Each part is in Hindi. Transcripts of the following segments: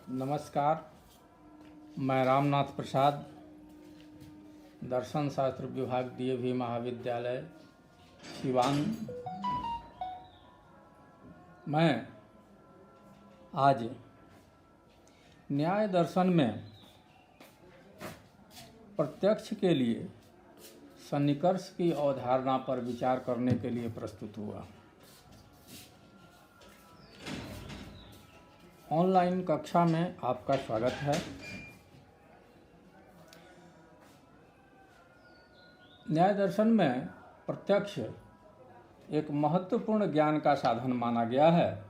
नमस्कार। मैं रामनाथ प्रसाद, दर्शन शास्त्र विभाग डीएवी महाविद्यालय सिवान। मैं आज न्याय दर्शन में प्रत्यक्ष के लिए सन्निकर्ष की अवधारणा पर विचार करने के लिए प्रस्तुत हुआ। ऑनलाइन कक्षा में आपका स्वागत है। न्याय दर्शन में प्रत्यक्ष एक महत्वपूर्ण ज्ञान का साधन माना गया है।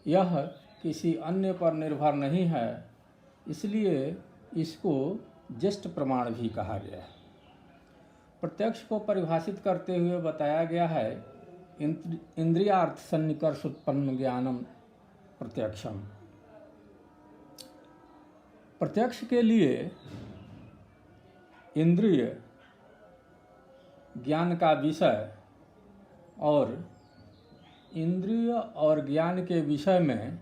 यह किसी अन्य पर निर्भर नहीं है, इसलिए इसको ज्येष्ठ प्रमाण भी कहा गया है। प्रत्यक्ष को परिभाषित करते हुए बताया गया है, इंद्रियार्थ सन्निकर्ष उत्पन्न ज्ञानम प्रत्यक्षम। प्रत्यक्ष के लिए इंद्रिय ज्ञान का विषय और इंद्रिय और ज्ञान के विषय में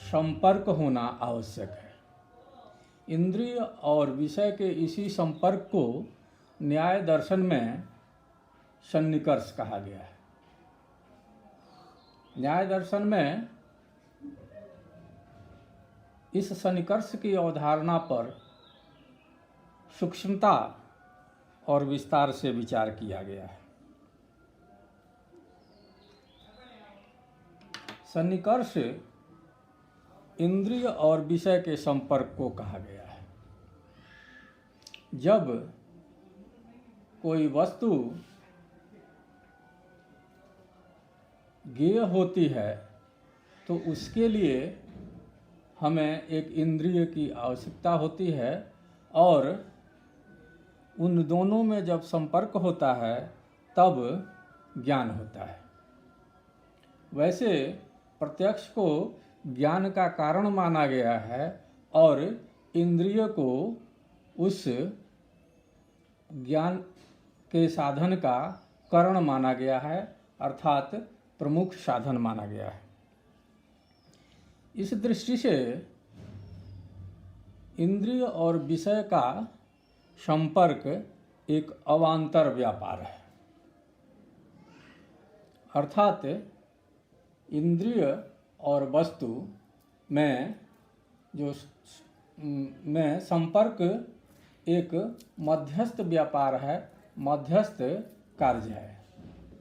संपर्क होना आवश्यक है। इंद्रिय और विषय के इसी संपर्क को न्याय दर्शन में सन्निकर्ष कहा गया है। न्याय दर्शन में इस सन्निकर्ष की अवधारणा पर सूक्ष्मता और विस्तार से विचार किया गया है। सन्निकर्ष इंद्रिय और विषय के संपर्क को कहा गया है। जब कोई वस्तु ज्ञेय होती है तो उसके लिए हमें एक इंद्रिय की आवश्यकता होती है, और उन दोनों में जब संपर्क होता है तब ज्ञान होता है। वैसे प्रत्यक्ष को ज्ञान का कारण माना गया है और इंद्रिय को उस ज्ञान के साधन का कारण माना गया है, अर्थात प्रमुख साधन माना गया है। इस दृष्टि से इंद्रिय और विषय का संपर्क एक अवान्तर व्यापार है, अर्थात इंद्रिय और वस्तु में संपर्क एक मध्यस्थ व्यापार है, मध्यस्थ कार्य है।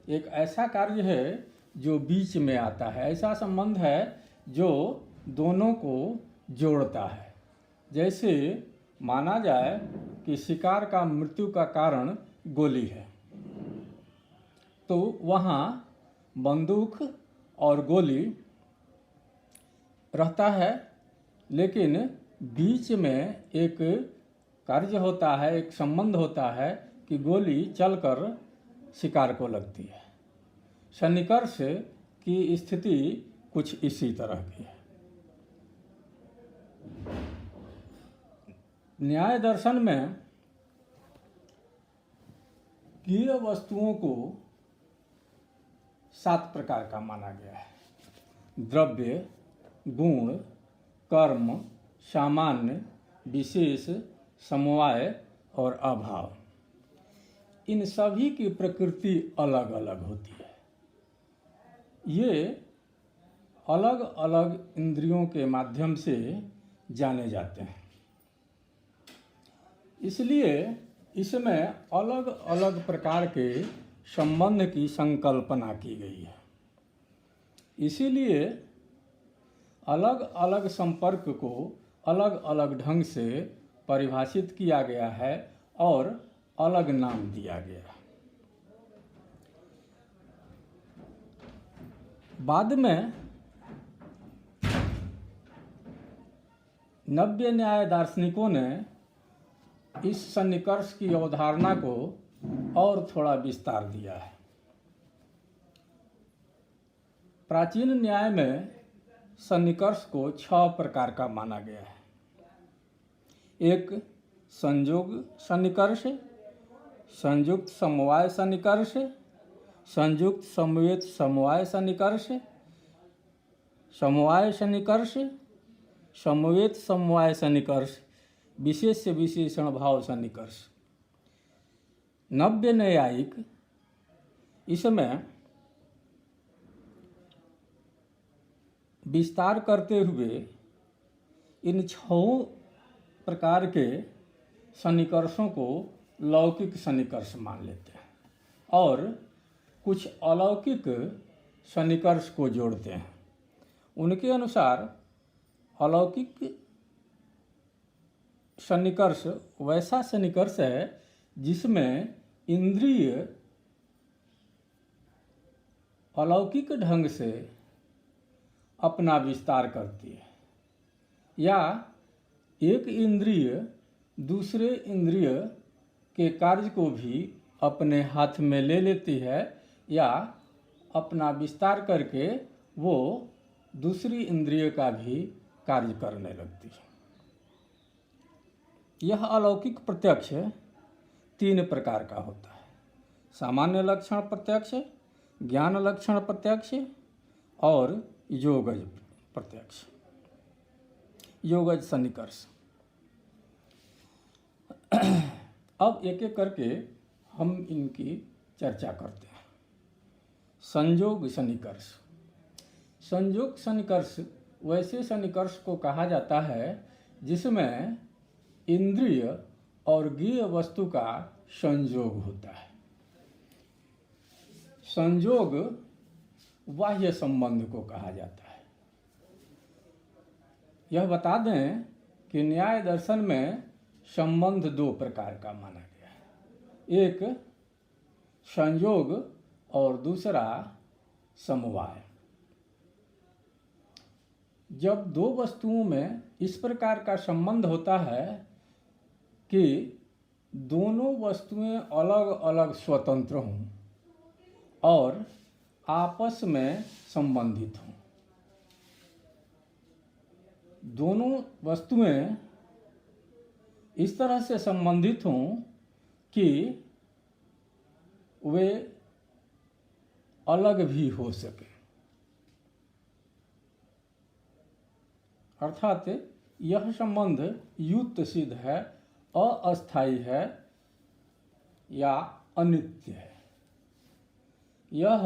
एक ऐसा कार्य है जो बीच में आता है, ऐसा संबंध है जो दोनों को जोड़ता है। जैसे माना जाए कि शिकार का मृत्यु का कारण गोली है, तो वहाँ बंदूक और गोली रहता है, लेकिन बीच में एक कार्य होता है, एक संबंध होता है कि गोली चलकर शिकार को लगती है। सन्निकर्ष की स्थिति कुछ इसी तरह की है। न्याय दर्शन में ज्ञेय वस्तुओं को 7 प्रकार का माना गया है: द्रव्य, गुण, कर्म, सामान्य, विशेष, समवाय और अभाव। इन सभी की प्रकृति अलग अलग होती है। ये अलग अलग इंद्रियों के माध्यम से जाने जाते हैं, इसलिए इसमें अलग अलग प्रकार के संबंध की संकल्पना की गई है। इसीलिए अलग अलग संपर्क को अलग अलग ढंग से परिभाषित किया गया है और अलग नाम दिया गया है। बाद में नव्य न्याय दार्शनिकों ने इस सन्निकर्ष की अवधारणा को और थोड़ा विस्तार दिया है। प्राचीन न्याय में सन्निकर्ष को 6 प्रकार का माना गया है। एक संयोग सन्निकर्ष, संयुक्त समवाय सन्निकर्ष, संयुक्त समवेत समवाय सन्निकर्ष, समवाय सन्निकर्ष समवेत समवाय सन्निकर्ष, विशेष विशेषण भाव सन्निकर्ष। नव्य न्यायिक इसमें विस्तार करते हुए इन 6 प्रकार के सन्निकर्षों को लौकिक सन्निकर्ष मान लेते हैं और कुछ अलौकिक सन्निकर्ष को जोड़ते हैं। उनके अनुसार अलौकिक सन्निकर्ष वैसा सन्निकर्ष है जिसमें इंद्रिय अलौकिक ढंग से अपना विस्तार करती है या एक इंद्रिय दूसरे इंद्रिय के कार्य को भी अपने हाथ में ले लेती है या अपना विस्तार करके वो दूसरी इंद्रिय का भी कार्य करने लगती है। यह अलौकिक प्रत्यक्ष 3 प्रकार का होता है: सामान्य लक्षण प्रत्यक्ष, ज्ञान लक्षण प्रत्यक्ष और योगज प्रत्यक्ष, योगज सन्निकर्ष। अब एक एक करके हम इनकी चर्चा करते हैं। संयोग सन्निकर्ष। संयोग सन्निकर्ष वैसे सन्निकर्ष को कहा जाता है जिसमें इंद्रिय और ज्ञेय वस्तु का संयोग होता है। संयोग बाह्य संबंध को कहा जाता है। यह बता दें कि न्याय दर्शन में संबंध 2 प्रकार का माना गया है, एक संयोग और दूसरा समवाय। जब 2 वस्तुओं में इस प्रकार का संबंध होता है कि दोनों वस्तुएं अलग अलग स्वतंत्र हों और आपस में संबंधित हों, दोनों वस्तुएं इस तरह से संबंधित हों कि वे अलग भी हो सके, अर्थात यह संबंध युक्त सिद्ध है, अस्थायी है या अनित्य है। यह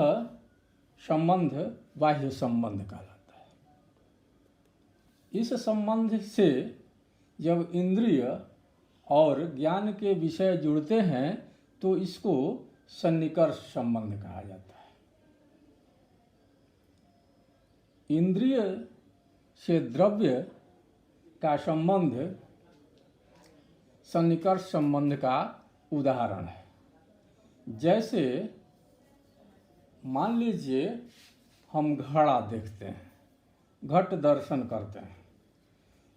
संबंध बाह्य संबंध कहलाता है। इस संबंध से जब इंद्रिय और ज्ञान के विषय जुड़ते हैं तो इसको सन्निकर्ष संबंध कहा जाता है। इंद्रिय से द्रव्य का संबंध सन्निकर्ष संबंध का उदाहरण है। जैसे मान लीजिए हम घड़ा देखते हैं, घट दर्शन करते हैं,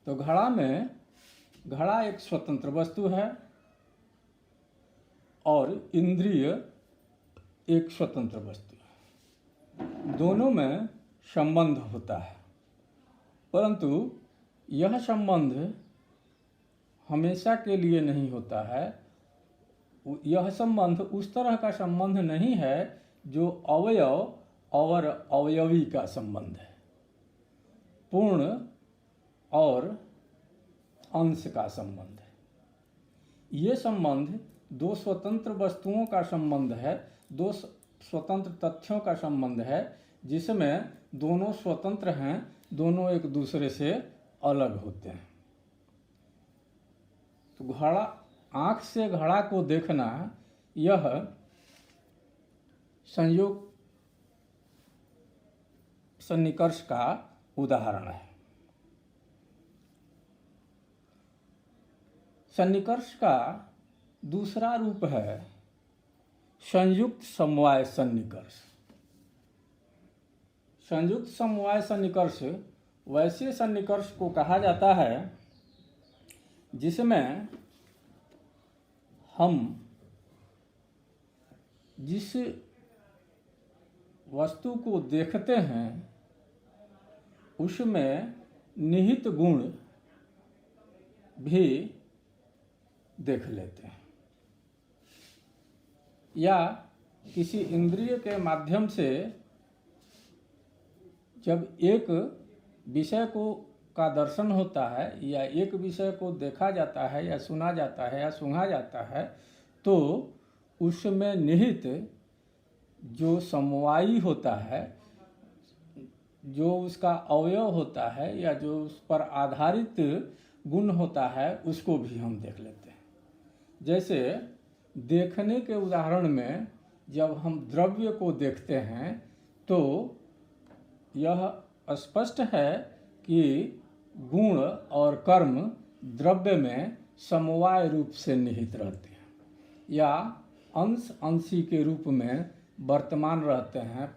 तो घड़ा एक स्वतंत्र वस्तु है और इंद्रिय एक स्वतंत्र वस्तु है। दोनों में संबंध होता है, परंतु यह संबंध हमेशा के लिए नहीं होता है। यह संबंध उस तरह का संबंध नहीं है जो अवयव और अवयवी का संबंध है, पूर्ण और अंश का संबंध है। ये संबंध 2 स्वतंत्र वस्तुओं का संबंध है, 2 स्वतंत्र तथ्यों का संबंध है, जिसमें दोनों स्वतंत्र हैं, दोनों एक दूसरे से अलग होते हैं। तो आँख से घड़ा को देखना यह संयोग सन्निकर्ष का उदाहरण है। सन्निकर्ष का दूसरा रूप है संयुक्त समवाय सन्निकर्ष। संयुक्त समवाय सन्निकर्ष वैसे सन्निकर्ष को कहा जाता है जिसमें हम जिस वस्तु को देखते हैं उसमें निहित गुण भी देख लेते हैं, या किसी इंद्रिय के माध्यम से जब एक विषय को का दर्शन होता है या एक विषय को देखा जाता है या सुना जाता है या सूंघा जाता है, तो उसमें निहित जो समवायी होता है, जो उसका अवयव होता है या जो उस पर आधारित गुण होता है, उसको भी हम देख लेते हैं। जैसे देखने के उदाहरण में जब हम द्रव्य को देखते हैं तो यह स्पष्ट है कि गुण और कर्म द्रव्य में समवाय रूप से निहित रहते हैं या अंश अंशी के रूप में वर्तमान रहते हैं,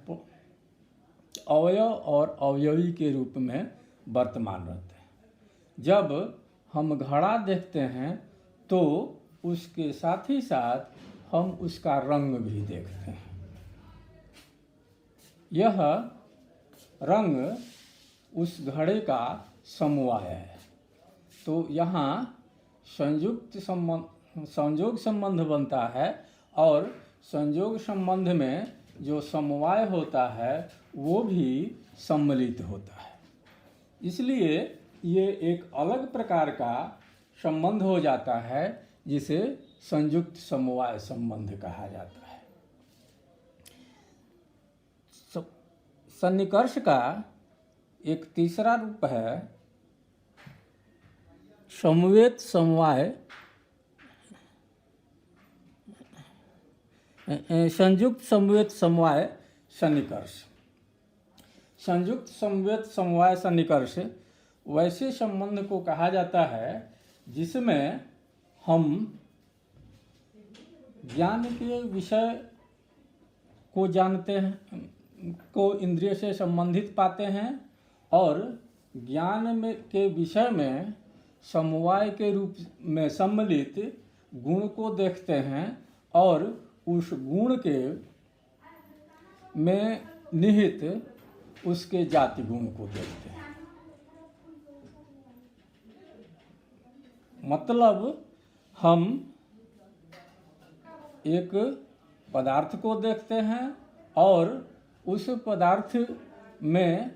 अवयव और अवयवी के रूप में वर्तमान रहते हैं। जब हम घड़ा देखते हैं तो उसके साथ ही साथ हम उसका रंग भी देखते हैं। यह रंग उस घड़े का समवाय है। तो यहाँ संयोग संबंध बनता है और संयोग संबंध में जो समवाय होता है वो भी सम्मिलित होता है। इसलिए ये एक अलग प्रकार का संबंध हो जाता है जिसे संयुक्त समवाय संबंध कहा जाता है। सन्निकर्ष का एक तीसरा रूप है समवेत समवाय, संयुक्त समवेत समवाय सन्निकर्ष। संयुक्त समवेत समवाय सन्निकर्ष वैसे संबंध को कहा जाता है जिसमें हम ज्ञान के विषय को जानते हैं, को इंद्रिय से संबंधित पाते हैं और ज्ञान में के विषय में समवाय के रूप में सम्मिलित गुण को देखते हैं और उस गुण के में निहित उसके जाति गुण को देखते हैं। मतलब हम एक पदार्थ को देखते हैं और उस पदार्थ में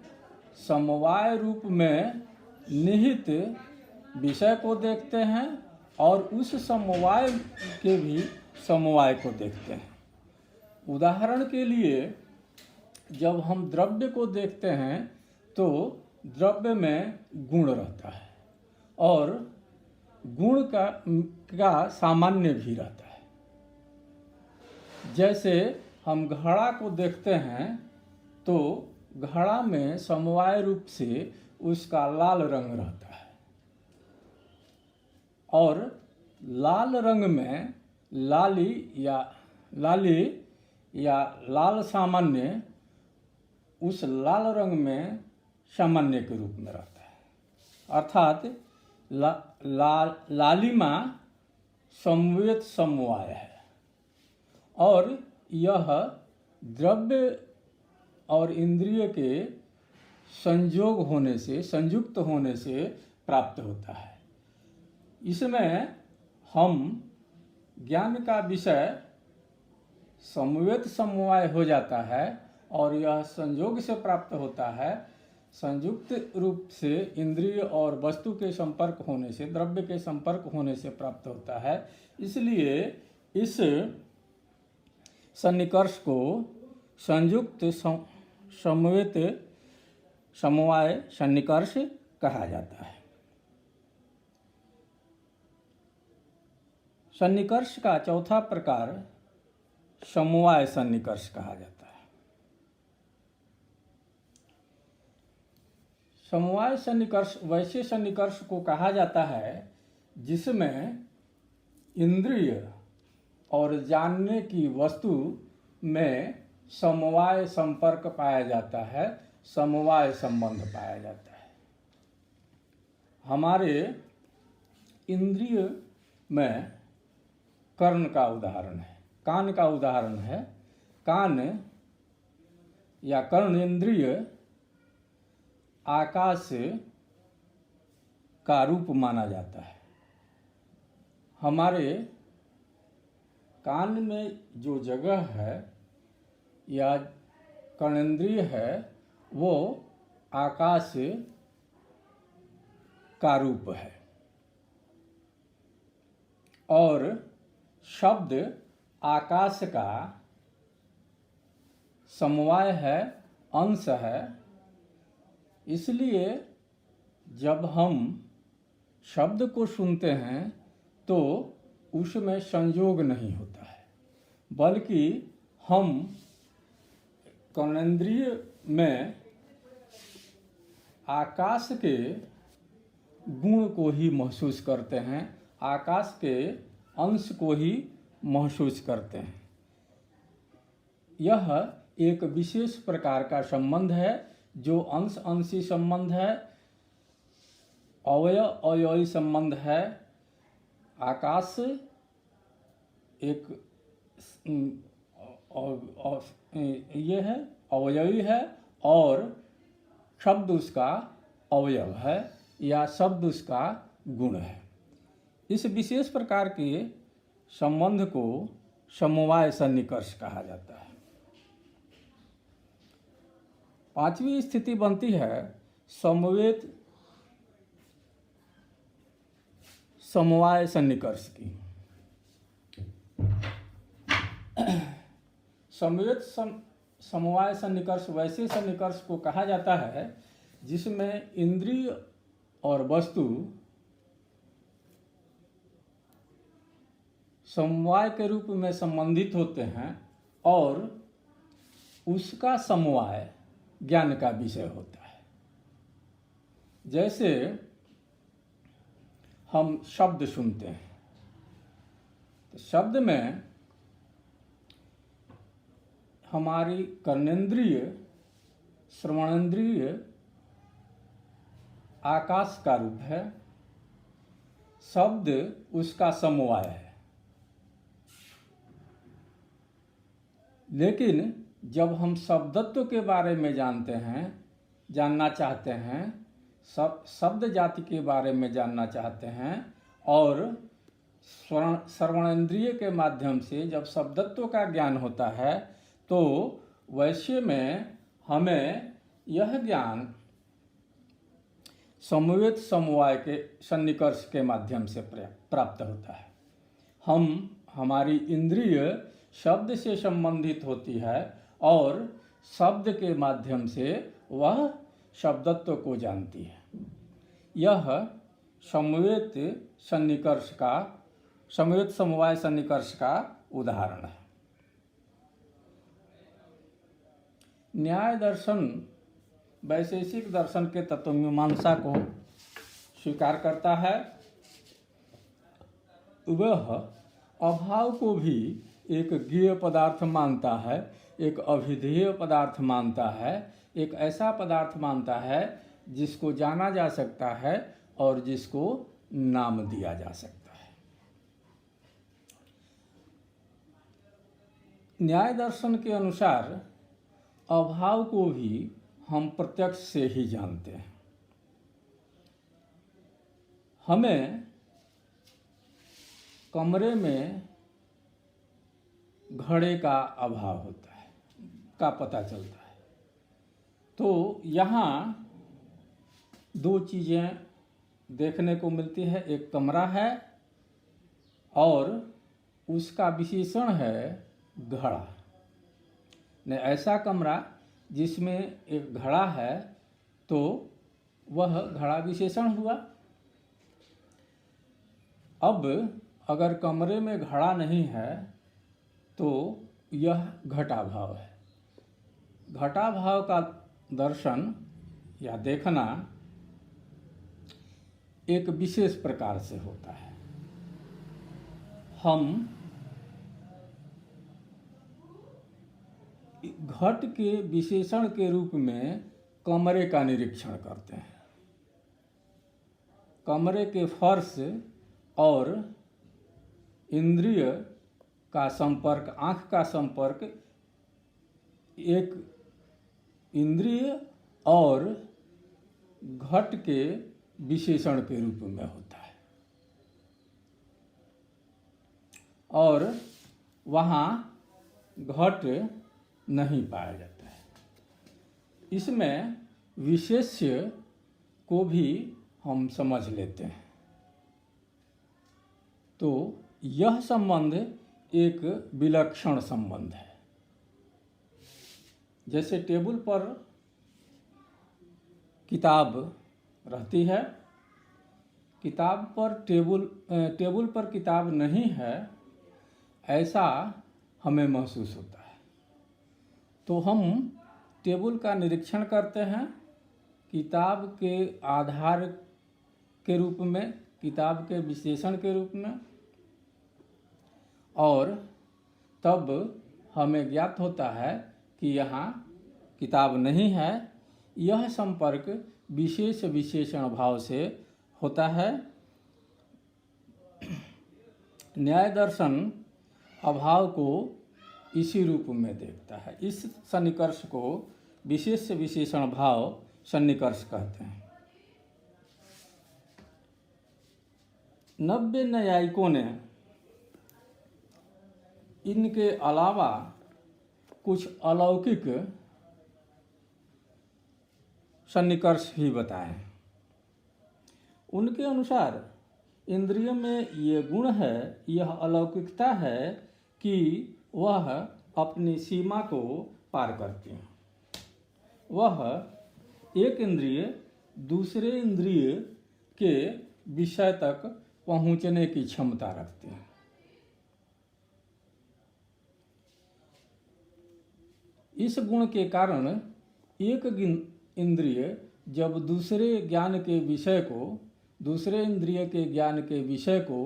समवाय रूप में निहित विषय को देखते हैं और उस समवाय के भी समवाय को देखते हैं। उदाहरण के लिए जब हम द्रव्य को देखते हैं तो द्रव्य में गुण रहता है और गुण का सामान्य भी रहता है। जैसे हम घड़ा को देखते हैं तो घड़ा में समवाय रूप से उसका लाल रंग रहता है और लाल रंग में लाली या लाल सामान्य उस लाल रंग में सामान्य के रूप में रहता है। अर्थात लालिमा समवेत समवाय है और यह द्रव्य और इंद्रिय के संयोग होने से, संयुक्त होने से प्राप्त होता है। इसमें हम ज्ञान का विषय समवेत समवाय हो जाता है और यह संयोग से प्राप्त होता है। संयुक्त रूप से इंद्रिय और वस्तु के संपर्क होने से, द्रव्य के संपर्क होने से प्राप्त होता है। इसलिए इस सन्निकर्ष को संयुक्त समवेत समवाय सन्निकर्ष कहा जाता है। सन्निकर्ष का चौथा प्रकार समवाय सन्निकर्ष कहा जाता है। समवाय सन्निकर्ष वैसे सन्निकर्ष को कहा जाता है जिसमें इंद्रिय और जानने की वस्तु में समवाय संपर्क पाया जाता है, समवाय संबंध पाया जाता है। हमारे इंद्रिय में कर्ण का उदाहरण है, कान का उदाहरण है। कान या कर्ण इंद्रिय आकाश का रूप माना जाता है। हमारे कान में जो जगह है या कर्णेंद्रिय है वो आकाश का रूप है और शब्द आकाश का समवाय है, अंश है। इसलिए जब हम शब्द को सुनते हैं तो उसमें संयोग नहीं होता है, बल्कि हम कर्णेंद्रिय में आकाश के गुण को ही महसूस करते हैं, आकाश के अंश को ही महसूस करते हैं। यह एक विशेष प्रकार का संबंध है जो अंश अंशी संबंध है, अवयव अवयवी संबंध है। आकाश एक ये है, अवयवी है, और शब्द उसका अवयव है या शब्द उसका गुण है। इस विशेष प्रकार के संबंध को समवाय सन्निकर्ष कहा जाता है। पांचवी स्थिति बनती है समवेत समवाय सन्निकर्ष की। समवेत समवाय सन्निकर्ष वैसे सन्निकर्ष को कहा जाता है जिसमें इंद्रिय और वस्तु समवाय के रूप में संबंधित होते हैं और उसका समवाय ज्ञान का विषय होता है। जैसे हम शब्द सुनते हैं तो शब्द में हमारी कर्णेंद्रिय, श्रवणेंद्रिय आकाश का रूप है, शब्द उसका समवाय है। लेकिन जब हम शब्दत्व के बारे में जानना चाहते हैं, शब्द जाति के बारे में जानना चाहते हैं और श्रवणेंद्रिय के माध्यम से जब शब्दत्व का ज्ञान होता है तो वैसे में हमें यह ज्ञान समवेत समवाय के सन्निकर्ष के माध्यम से प्राप्त होता है। हमारी इंद्रिय शब्द से संबंधित होती है और शब्द के माध्यम से वह शब्दत्व को जानती है। यह समवेत समवाय सन्निकर्ष का उदाहरण है। न्याय दर्शन वैशेषिक दर्शन के तत्वमीमांसा को स्वीकार करता है। वह अभाव को भी एक ज्ञेय पदार्थ मानता है, एक अभिधेय पदार्थ मानता है, एक ऐसा पदार्थ मानता है जिसको जाना जा सकता है और जिसको नाम दिया जा सकता है। न्याय दर्शन के अनुसार अभाव को भी हम प्रत्यक्ष से ही जानते हैं। हमें कमरे में घड़े का अभाव होता है का पता चलता है। तो यहाँ दो चीज़ें देखने को मिलती है, एक कमरा है और उसका विशेषण है घड़ा। ने ऐसा कमरा जिसमें एक घड़ा है तो वह घड़ा विशेषण हुआ। अब अगर कमरे में घड़ा नहीं है तो यह घटाभाव है। घटाभाव का दर्शन या देखना एक विशेष प्रकार से होता है। हम घट के विशेषण के रूप में कमरे का निरीक्षण करते हैं। कमरे के फर्श और इंद्रिय का संपर्क, आँख का संपर्क एक इंद्रिय और घट के विशेषण के रूप में होता है और वहाँ घट नहीं पाया जाता है। इसमें विशेष्य को भी हम समझ लेते हैं। तो यह संबंध एक विलक्षण संबंध है। जैसे टेबल पर किताब रहती है, किताब पर टेबल पर किताब नहीं है, ऐसा हमें महसूस होता है। तो हम टेबल का निरीक्षण करते हैं किताब के आधार के रूप में, किताब के विशेषण के रूप में, और तब हमें ज्ञात होता है कि यहाँ किताब नहीं है। यह संपर्क विशेष विशेषण भाव से होता है। न्याय दर्शन अभाव को इसी रूप में देखता है। इस सन्निकर्ष को विशेष विशेषण भाव सन्निकर्ष कहते हैं। नव्य न्यायिकों ने इनके अलावा कुछ अलौकिक सन्निकर्ष भी बताए। उनके अनुसार इंद्रिय में ये गुण है, यह अलौकिकता है कि वह अपनी सीमा को पार करती हैं। वह एक इंद्रिय दूसरे इंद्रिय के विषय तक पहुंचने की क्षमता रखते हैं। इस गुण के कारण एक इंद्रिय जब दूसरे इंद्रिय के ज्ञान के विषय को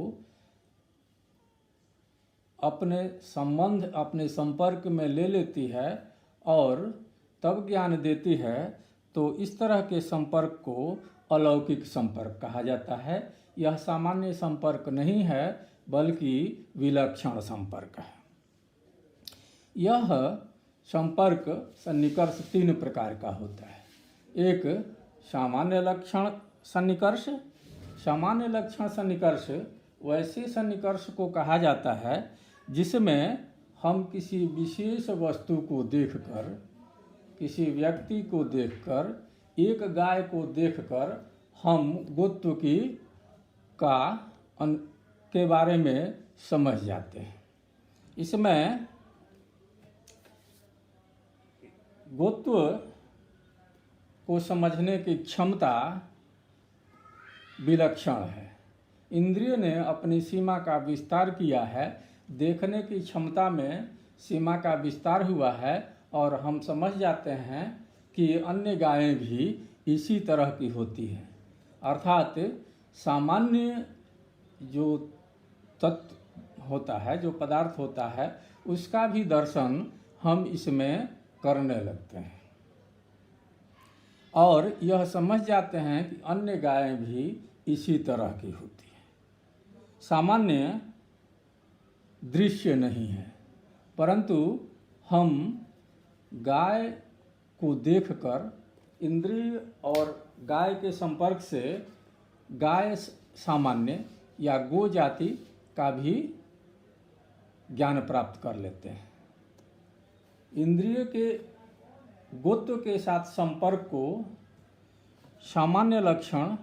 अपने संपर्क में ले लेती है और तब ज्ञान देती है, तो इस तरह के संपर्क को अलौकिक संपर्क कहा जाता है। यह सामान्य संपर्क नहीं है, बल्कि विलक्षण संपर्क है। यह संपर्क सन्निकर्ष 3 प्रकार का होता है। एक सामान्य लक्षण सन्निकर्ष। सामान्य लक्षण सन्निकर्ष वैसे सन्निकर्ष को कहा जाता है जिसमें हम किसी विशेष वस्तु को देखकर, किसी व्यक्ति को देखकर, एक गाय को देखकर हम गोत्व के बारे में समझ जाते हैं। इसमें गोत्व को समझने की क्षमता विलक्षण है। इंद्रिय ने अपनी सीमा का विस्तार किया है, देखने की क्षमता में सीमा का विस्तार हुआ है, और हम समझ जाते हैं कि अन्य गायें भी इसी तरह की होती हैं। अर्थात सामान्य जो तत्व होता है, जो पदार्थ होता है, उसका भी दर्शन हम इसमें करने लगते हैं और यह समझ जाते हैं कि अन्य गायें भी इसी तरह की होती हैं। सामान्य दृश्य नहीं है, परंतु हम गाय को देखकर, इंद्रिय और गाय के संपर्क से गाय सामान्य या गो जाति का भी ज्ञान प्राप्त कर लेते हैं। इंद्रिय के गोत्व के साथ संपर्क को सामान्य लक्षण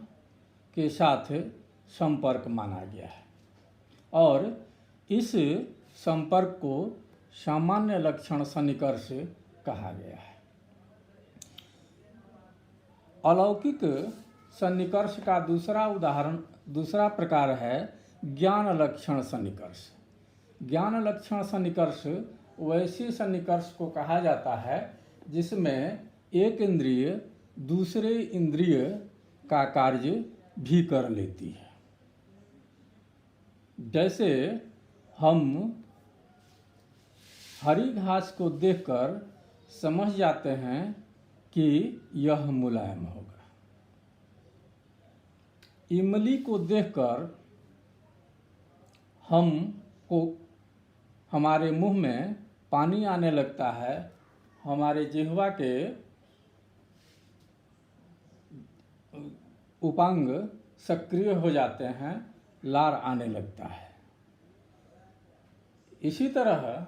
के साथ संपर्क माना गया है और इस संपर्क को सामान्य लक्षण सन्निकर्ष कहा गया है। अलौकिक सन्निकर्ष का दूसरा प्रकार है ज्ञान लक्षण सन्निकर्ष। ज्ञान लक्षण सन्निकर्ष वैसे सन्निकर्ष को कहा जाता है जिसमें एक इंद्रिय दूसरे इंद्रिय का कार्य भी कर लेती है। जैसे हम हरी घास को देखकर समझ जाते हैं कि यह मुलायम होगा। इमली को देखकर हमारे मुंह में पानी आने लगता है, हमारे जिह्वा के उपांग सक्रिय हो जाते हैं, लार आने लगता है। इसी तरह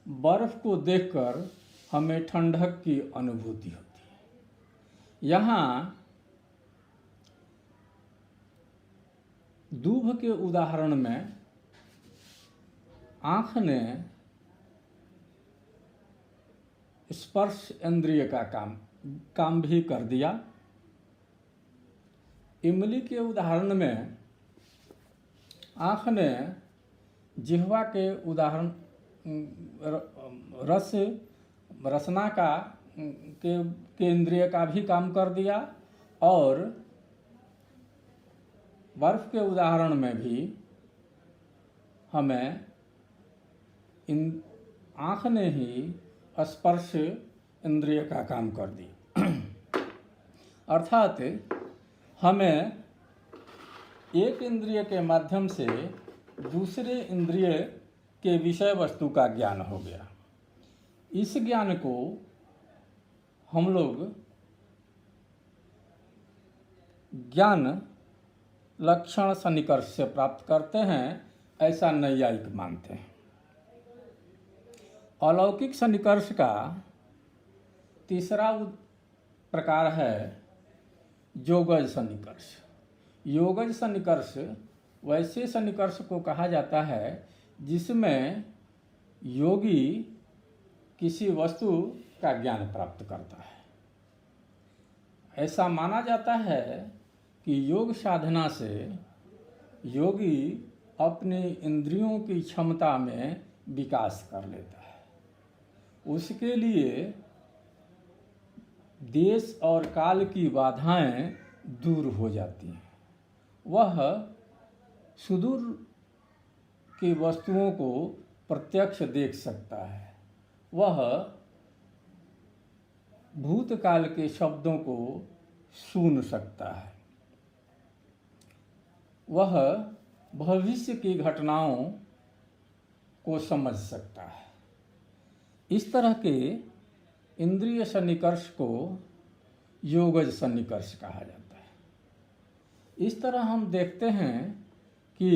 बर्फ को देखकर हमें ठंडक की अनुभूति होती है। यहाँ दूभ के उदाहरण में आँख ने स्पर्श इंद्रिय का काम भी कर दिया। इमली के उदाहरण में आँख ने जिह्वा के उदाहरण रसना के इंद्रिय का भी काम कर दिया, और बर्फ के उदाहरण में भी हमें आँख ने ही स्पर्श इंद्रिय का काम कर दी। अर्थात हमें एक इंद्रिय के माध्यम से दूसरे इंद्रिय के विषय वस्तु का ज्ञान हो गया। इस ज्ञान को हम लोग ज्ञान लक्षण सन्निकर्ष से प्राप्त करते हैं, ऐसा नैयायिक मानते हैं। अलौकिक सन्निकर्ष का तीसरा प्रकार है योगज सन्निकर्ष। योगज सन्निकर्ष वैसे सन्निकर्ष को कहा जाता है जिसमें योगी किसी वस्तु का ज्ञान प्राप्त करता है। ऐसा माना जाता है कि योग साधना से योगी अपने इंद्रियों की क्षमता में विकास कर लेता है। उसके लिए देश और काल की बाधाएं दूर हो जाती हैं। वह सुदूर की वस्तुओं को प्रत्यक्ष देख सकता है। वह भूतकाल के शब्दों को सुन सकता है। वह भविष्य की घटनाओं को समझ सकता है। इस तरह के इंद्रिय सन्निकर्ष को योगज सन्निकर्ष कहा जाता है। इस तरह हम देखते हैं कि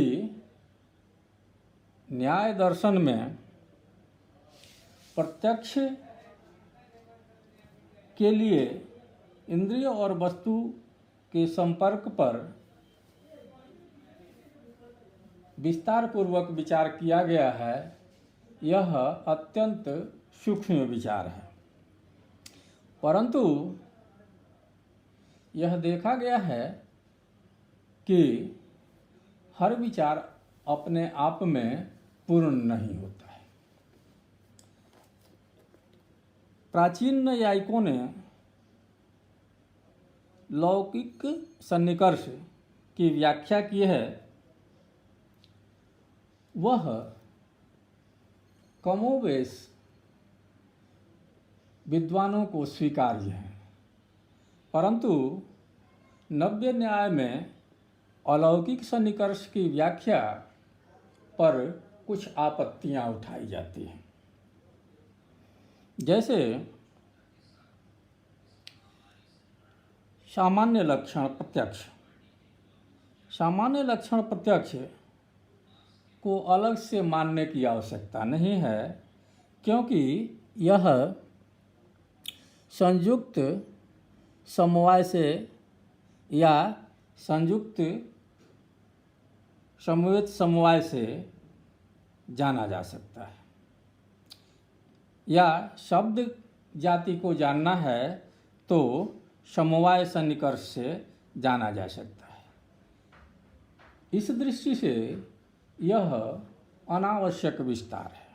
न्याय दर्शन में प्रत्यक्ष के लिए इंद्रिय और वस्तु के संपर्क पर विस्तार पूर्वक विचार किया गया है। यह अत्यंत सूक्ष्म विचार है, परंतु यह देखा गया है कि हर विचार अपने आप में पूर्ण नहीं होता है। प्राचीन न्यायिकों ने लौकिक सन्निकर्ष की व्याख्या की है। वह कमोवेश विद्वानों को स्वीकार्य है, परंतु नव्य न्याय में अलौकिक सन्निकर्ष की व्याख्या पर कुछ आपत्तियां उठाई जाती हैं। जैसे सामान्य लक्षण प्रत्यक्ष। सामान्य लक्षण प्रत्यक्ष को अलग से मानने की आवश्यकता नहीं है, क्योंकि यह संयुक्त समवाय से या संयुक्त समवेत समवाय से जाना जा सकता है, या शब्द जाति को जानना है तो समवाय सन्निकर्ष से जाना जा सकता है। इस दृष्टि से यह अनावश्यक विस्तार है।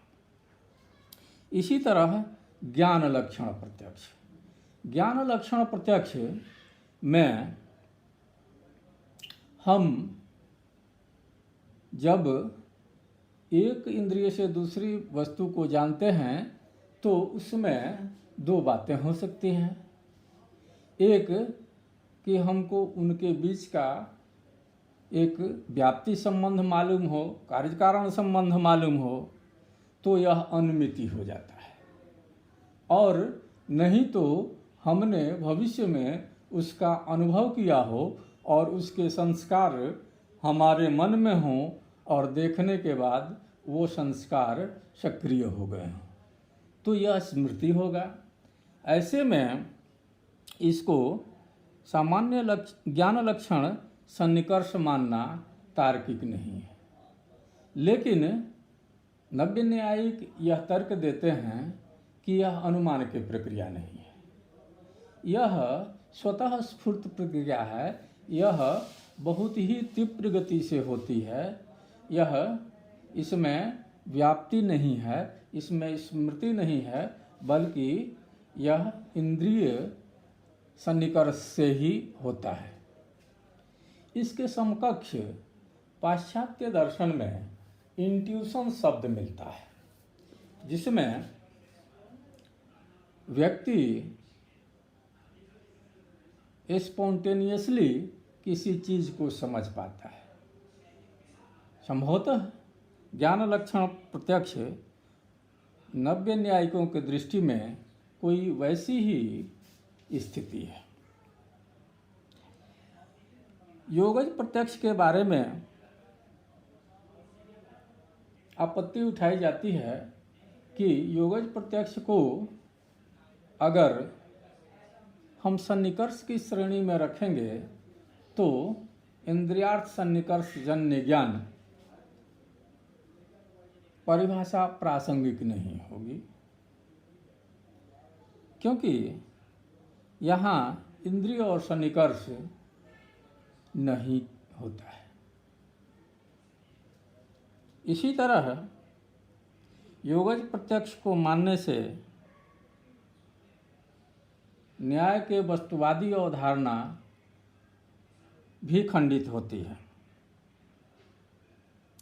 इसी तरह ज्ञान लक्षण प्रत्यक्ष। ज्ञान लक्षण प्रत्यक्ष में हम जब एक इंद्रिय से दूसरी वस्तु को जानते हैं तो उसमें दो बातें हो सकती हैं। एक कि हमको उनके बीच का एक व्याप्ति संबंध मालूम हो, कार्यकारण संबंध मालूम हो, तो यह अनुमिति हो जाता है। और नहीं तो हमने भविष्य में उसका अनुभव किया हो और उसके संस्कार हमारे मन में हों और देखने के बाद वो संस्कार सक्रिय हो गए हों, तो यह स्मृति होगा। ऐसे में इसको सामान्य ज्ञान लक्षण सन्निकर्ष मानना तार्किक नहीं है। लेकिन नव्य न्यायिक यह तर्क देते हैं कि यह अनुमान की प्रक्रिया नहीं है, यह स्वतः स्फूर्त प्रक्रिया है, यह बहुत ही तीव्र गति से होती है, यह इसमें व्याप्ति नहीं है, इसमें स्मृति नहीं है, बल्कि यह इंद्रिय सन्निकर्ष से ही होता है। इसके समकक्ष पाश्चात्य दर्शन में इंट्यूशन शब्द मिलता है, जिसमें व्यक्ति स्पॉन्टेनियसली किसी चीज़ को समझ पाता है। संभवतः ज्ञान लक्षण प्रत्यक्ष नव्य न्यायिकों की दृष्टि में कोई वैसी ही स्थिति है। योगज प्रत्यक्ष के बारे में आपत्ति उठाई जाती है कि योगज प्रत्यक्ष को अगर हम सन्निकर्ष की श्रेणी में रखेंगे तो इंद्रियार्थ सन्निकर्ष जन्य ज्ञान परिभाषा प्रासंगिक नहीं होगी, क्योंकि यहाँ इंद्रिय और सन्निकर्ष नहीं होता है। इसी तरह योगज प्रत्यक्ष को मानने से न्याय के वस्तुवादी अवधारणा भी खंडित होती है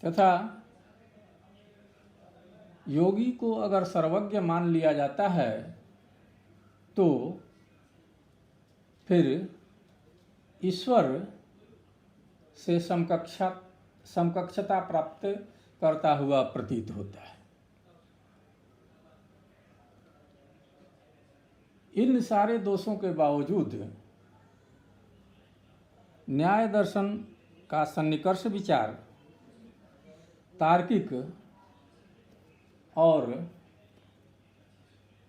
तथा योगी को अगर सर्वज्ञ मान लिया जाता है तो फिर ईश्वर से समकक्षता प्राप्त करता हुआ प्रतीत होता है। इन सारे दोषों के बावजूद न्याय दर्शन का सन्निकर्ष विचार तार्किक और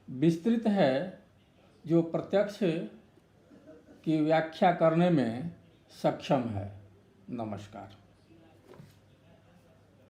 विस्तृत है, जो प्रत्यक्ष की व्याख्या करने में सक्षम है। नमस्कार।